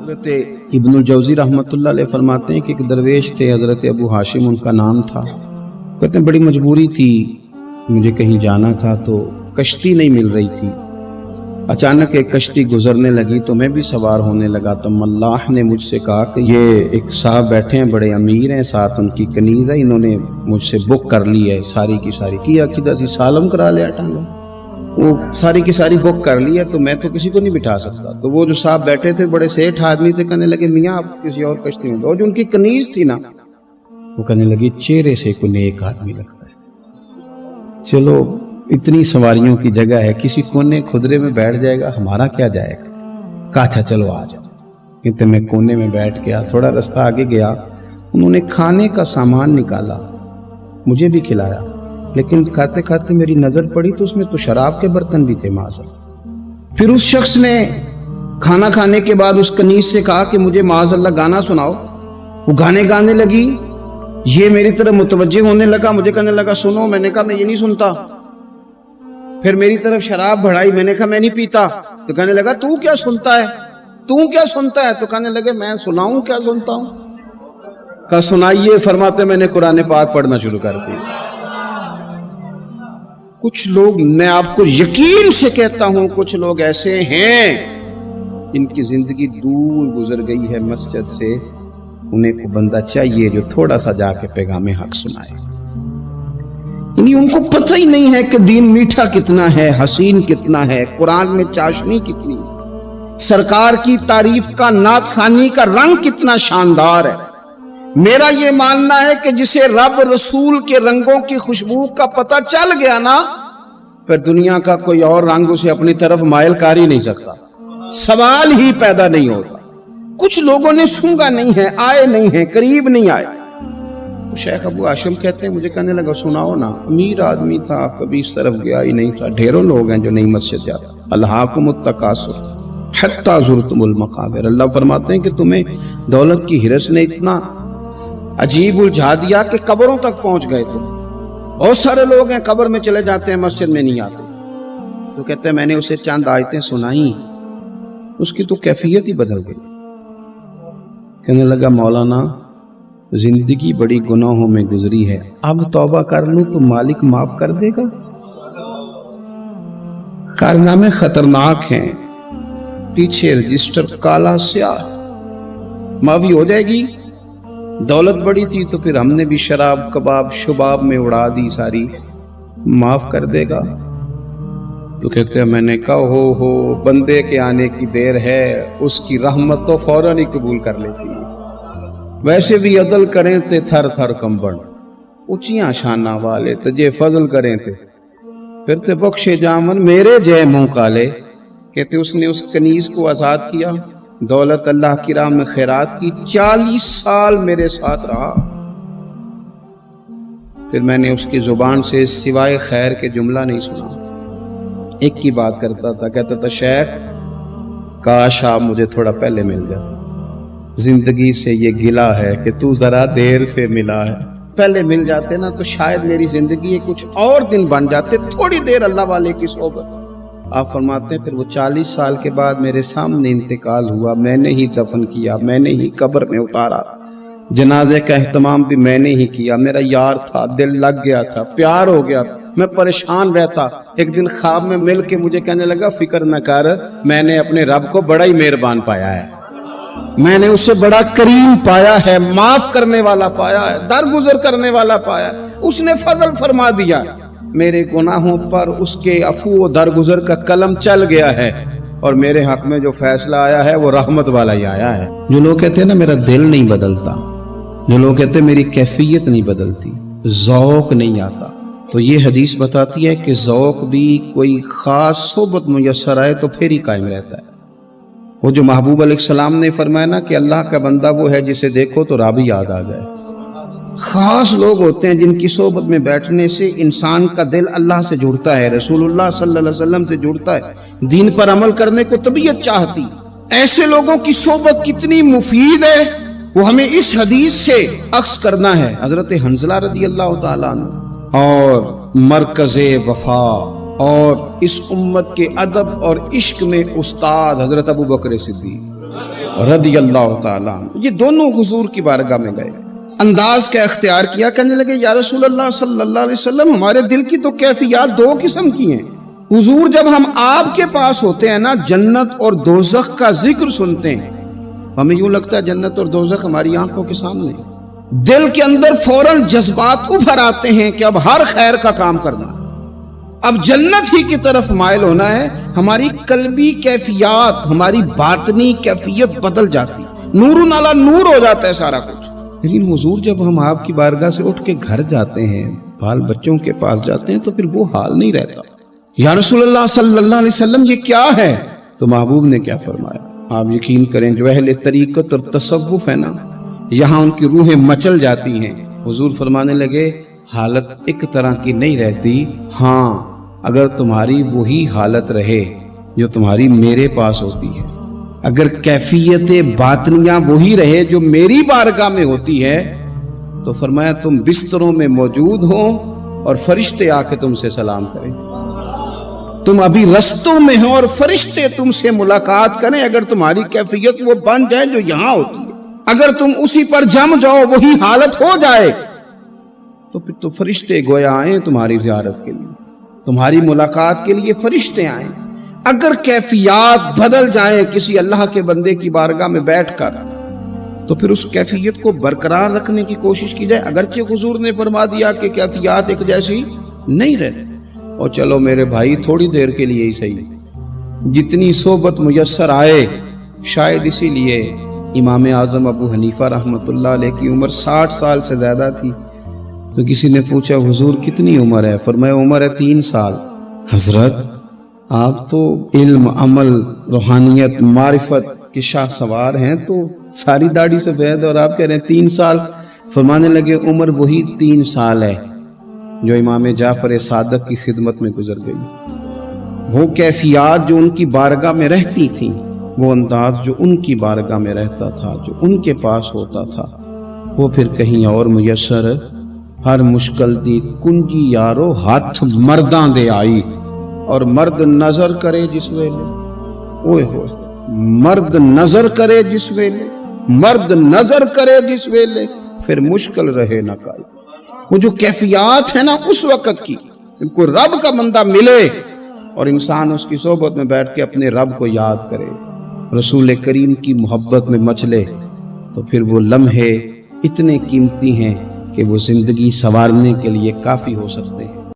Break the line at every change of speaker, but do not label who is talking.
حضرت ابن الجوزی رحمۃ اللہ علیہ فرماتے ہیں کہ ایک درویش تھے، حضرت ابو ہاشم ان کا نام تھا۔ کہتے ہیں بڑی مجبوری تھی، مجھے کہیں جانا تھا تو کشتی نہیں مل رہی تھی۔ اچانک ایک کشتی گزرنے لگی تو میں بھی سوار ہونے لگا تو ملاح نے مجھ سے کہا کہ یہ ایک صاحب بیٹھے ہیں، بڑے امیر ہیں، ساتھ ان کی کنیز ہے، انہوں نے مجھ سے بک کر لی ہے، ساری کی ساری کی عقیدہ تھی، سالم کرا لیا ٹانگا، وہ ساری کی ساری بک کر لی ہے، تو میں تو کسی کو نہیں بٹھا سکتا۔ تو وہ جو صاحب بیٹھے تھے بڑے سیٹھ آدمی تھے، کہنے لگے میاں آپ کسی اور کشتی میں، اور جو ان کی کنیز تھی نا وہ کہنے لگی چہرے سے کوئی نیک آدمی لگتا ہے، چلو اتنی سواریوں کی جگہ ہے، کسی کونے خدرے میں بیٹھ جائے گا، ہمارا کیا جائے گا۔ کہا اچھا چلو آ جاؤ۔ کہتے میں کونے میں بیٹھ گیا، تھوڑا رستہ آگے گیا، انہوں نے کھانے کا سامان نکالا، مجھے بھی کھلایا، لیکن کھاتے کھاتے میری نظر پڑی تو اس میں تو شراب کے برتن بھی تھے معاذ۔ پھر اس شخص نے کھانا کھانے کے بعد اس کنیز سے کہا کہ مجھے معاذ اللہ گانا سناؤ۔ وہ گانے گانے لگی، یہ میری طرف متوجہ ہونے لگا، مجھے کہنے لگا سنو، میں نے کہا میں یہ نہیں سنتا۔ پھر میری طرف شراب بڑھائی، میں نے کہا میں نہیں پیتا۔ تو کہنے لگا تو کیا سنتا ہے، تو کیا سنتا ہے؟ تو کہنے لگے میں سناؤں کیا سنتا ہوں؟ کہا سنائیے۔ فرماتے میں نے قرآن پاک پڑھنا شروع کر دیا۔ کچھ لوگ، میں آپ کو یقین سے کہتا ہوں، کچھ لوگ ایسے ہیں جن کی زندگی دور گزر گئی ہے مسجد سے، انہیں کو بندہ چاہیے جو تھوڑا سا جا کے پیغام حق سنائے۔ یعنی ان کو پتہ ہی نہیں ہے کہ دین میٹھا کتنا ہے، حسین کتنا ہے، قرآن میں چاشنی کتنی ہے، سرکار کی تعریف کا، نعت خوانی کا رنگ کتنا شاندار ہے۔ میرا یہ ماننا ہے کہ جسے رب رسول کے رنگوں کی خوشبو کا پتہ چل گیا نا، پھر دنیا کا کوئی اور رنگ اسے اپنی طرف مائل کر ہی نہیں سکتا، سوال ہی پیدا نہیں ہوتا۔ کچھ لوگوں نے سونگا نہیں ہے، آئے نہیں ہیں، قریب نہیں آئے۔ شیخ ابو ہاشم کہتے ہیں مجھے کہنے لگا سناؤ نا، امیر آدمی تھا، کبھی اس طرف گیا ہی نہیں تھا، ڈھیروں لوگ ہیں جو نہیں مسجد جاتے۔ الہاکم التکاثر حتی زرتم المقابر، اللہ فرماتے ہیں کہ تمہیں دولت کی ہرس نے اتنا عجیب الجھا دیا کہ قبروں تک پہنچ گئے تھے۔ بہت سارے لوگ ہیں قبر میں چلے جاتے ہیں، مسجد میں نہیں آتے۔ تو کہتے ہیں میں نے اسے چند آیتیں سنائیں، اس کی تو کیفیت ہی بدل گئی۔ کہنے لگا مولانا زندگی بڑی گناہوں میں گزری ہے، اب توبہ کر لوں تو مالک معاف کر دے گا؟ کارنامے خطرناک ہیں، پیچھے رجسٹر کالا سیاہ، معافی ہو جائے گی۔ دولت بڑی تھی تو پھر ہم نے بھی شراب کباب شباب میں اڑا دی ساری، معاف کر دے گا؟ تو کہتے ہیں میں نے کہا ہو بندے کے آنے کی دیر ہے، اس کی رحمت تو فوراً ہی قبول کر لیتی ہے۔ ویسے بھی عدل کریں تے تھر تھر کمبن، اونچیاں شانہ والے تجھے فضل کریں تے پھر تے بخشے جامن میرے جے منہ کالے۔ کہتے اس نے اس کنیز کو آزاد کیا، دولت اللہ کی راہ میں خیرات کی، 40 سال میرے ساتھ رہا۔ پھر میں نے اس کی زبان سے سوائے خیر کے جملہ نہیں سنا، ایک کی بات کرتا تھا، کہتا تھا شیخ کاش آپ مجھے تھوڑا پہلے مل جاتے، زندگی سے یہ گلہ ہے کہ تو ذرا دیر سے ملا ہے، پہلے مل جاتے نا تو شاید میری زندگی کچھ اور دن بن جاتے، تھوڑی دیر اللہ والے کی صحبت۔ آپ فرماتے ہیں پھر وہ 40 سال کے بعد میرے سامنے انتقال ہوا، میں نے ہی دفن کیا، میں نے ہی قبر میں اتارا، جنازے کا اہتمام بھی میں نے ہی کیا۔ میرا یار تھا، دل لگ گیا تھا، پیار ہو گیا، میں پریشان رہتا۔ ایک دن خواب میں مل کے مجھے کہنے لگا فکر نہ کر، میں نے اپنے رب کو بڑا ہی مہربان پایا ہے، میں نے اسے بڑا کریم پایا ہے، معاف کرنے والا پایا ہے، درگزر کرنے والا پایا ہے، اس نے فضل فرما دیا، میرے گناہوں پر اس کے عفو و درگزر کا قلم چل گیا ہے، اور میرے حق میں جو فیصلہ آیا ہے وہ رحمت والا ہی آیا ہے۔ جو لوگ کہتے ہیں نا میرا دل نہیں بدلتا، جو لوگ کہتے ہیں میری کیفیت نہیں بدلتی، ذوق نہیں آتا، تو یہ حدیث بتاتی ہے کہ ذوق بھی کوئی خاص صحبت میسر آئے تو پھر ہی قائم رہتا ہے۔ وہ جو محبوب علیہ السلام نے فرمایا نا کہ اللہ کا بندہ وہ ہے جسے دیکھو تو رب یاد آ جائے۔ خاص لوگ ہوتے ہیں جن کی صحبت میں بیٹھنے سے انسان کا دل اللہ سے جڑتا ہے، رسول اللہ صلی اللہ علیہ وسلم سے جڑتا ہے، دین پر عمل کرنے کو طبیعت چاہتی۔ ایسے لوگوں کی صحبت کتنی مفید ہے وہ ہمیں اس حدیث سے عکس کرنا ہے۔ حضرت حنظلہ رضی اللہ تعالیٰ عنہ اور مرکز وفا اور اس امت کے ادب اور عشق میں استاد حضرت ابو بکر صدیق رضی اللہ تعالیٰ عنہ، یہ دونوں حضور کی بارگاہ میں گئے، انداز کا اختیار کیا، کہنے لگے یا رسول اللہ صلی اللہ علیہ وسلم، ہمارے دل کی تو کیفیات دو قسم کی ہیں۔ حضور جب ہم آپ کے پاس ہوتے ہیں نا، جنت اور دوزخ کا ذکر سنتے ہیں، ہمیں یوں لگتا ہے جنت اور دوزخ ہماری آنکھوں کے سامنے، دل کے اندر فوراً جذبات ابھر آتے ہیں کہ اب ہر خیر کا کام کرنا، اب جنت ہی کی طرف مائل ہونا ہے۔ ہماری قلبی کیفیات، ہماری باطنی کیفیت بدل جاتی، نور علی نور ہو جاتا ہے سارا کچھ۔ لیکن حضور جب ہم آپ کی بارگاہ سے اٹھ کے گھر جاتے ہیں، بال بچوں کے پاس جاتے ہیں، تو پھر وہ حال نہیں رہتا۔ یا رسول اللہ صلی اللہ علیہ وسلم یہ کیا ہے؟ تو محبوب نے کیا فرمایا؟ آپ یقین کریں جو اہل طریقت اور تصوف ہے نا، یہاں ان کی روحیں مچل جاتی ہیں۔ حضور فرمانے لگے حالت ایک طرح کی نہیں رہتی، ہاں اگر تمہاری وہی حالت رہے جو تمہاری میرے پاس ہوتی ہے، اگر کیفیت باطنیہ وہی رہے جو میری بارگاہ میں ہوتی ہے، تو فرمایا تم بستروں میں موجود ہو اور فرشتے آ کے تم سے سلام کریں، تم ابھی رستوں میں ہو اور فرشتے تم سے ملاقات کریں، اگر تمہاری کیفیت وہ بن جائے جو یہاں ہوتی ہے، اگر تم اسی پر جم جاؤ، وہی حالت ہو جائے، تو پھر تو فرشتے گویا آئیں تمہاری زیارت کے لیے، تمہاری ملاقات کے لیے فرشتے آئیں۔ اگر کیفیات بدل جائیں کسی اللہ کے بندے کی بارگاہ میں بیٹھ کر، تو پھر اس کیفیت کو برقرار رکھنے کی کوشش کی جائے، اگرچہ حضور نے فرما دیا کہ کیفیات ایک جیسی نہیں رہتی۔ اور چلو میرے بھائی تھوڑی دیر کے لیے ہی صحیح، جتنی صحبت میسر آئے، شاید اسی لیے امام اعظم ابو حنیفہ رحمۃ اللہ علیہ کی عمر 60 سال سے زیادہ تھی، تو کسی نے پوچھا حضور کتنی عمر ہے؟ فرمایا عمر ہے 3 سال۔ حضرت آپ تو علم، عمل، روحانیت، معرفت کے شاہ سوار ہیں، تو ساری داڑھی سفید اور آپ کہہ رہے ہیں 3 سال۔ فرمانے لگے عمر وہی 3 سال ہے جو امام جعفر صادق کی خدمت میں گزر گئی۔ وہ کیفیات جو ان کی بارگاہ میں رہتی تھیں، وہ انداز جو ان کی بارگاہ میں رہتا تھا، جو ان کے پاس ہوتا تھا، وہ پھر کہیں اور میسر ہر مشکل دی کنجی یارو ہاتھ مرداں دے آئی، اور مرد نظر کرے جس ویلے، اوئے ہوئے مرد نظر کرے جس ویلے، مرد نظر کرے جس ویلے، پھر مشکل رہے نہ کائی۔ وہ جو کیفیات ہے نا اس وقت کی، ان کو رب کا بندہ ملے اور انسان اس کی صحبت میں بیٹھ کے اپنے رب کو یاد کرے، رسول کریم کی محبت میں مچلے، تو پھر وہ لمحے اتنے قیمتی ہیں کہ وہ زندگی سنوارنے کے لیے کافی ہو سکتے ہیں۔